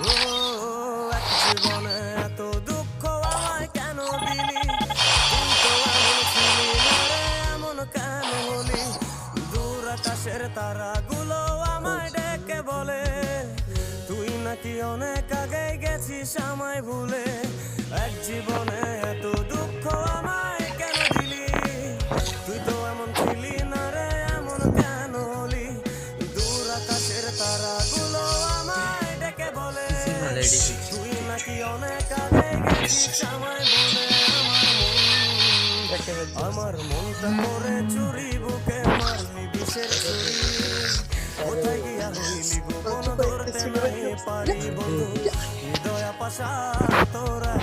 ও এক জীবনে এত দুঃখ আমায় কেন দিলি? তুই তো এমন ছিলি না রে, এমন কেন হলি? দূর আকাশের তারাগুলো আমায় ডেকে বলে তুই নাকি অনেক আগে গেছিস আমায় ভুলে। এক জীবনে এত দুঃখ আমায় কেন দিলি? তুই তো এমন ছিলি না রে, এমন কেন হলি? দূর আকাশের তারাগুলো আমায় ডেকে বলে তুই নাকি অনেক আগে গেছিস আমায় ভুলে। আমার মনটা করে চুরি, বুকে মারলি বিষের ছুরি। কোথায় গিয়া হইলি গো, কোনো ধরতে নাই পারি বন্ধু। হৃদয় পাশা তোরা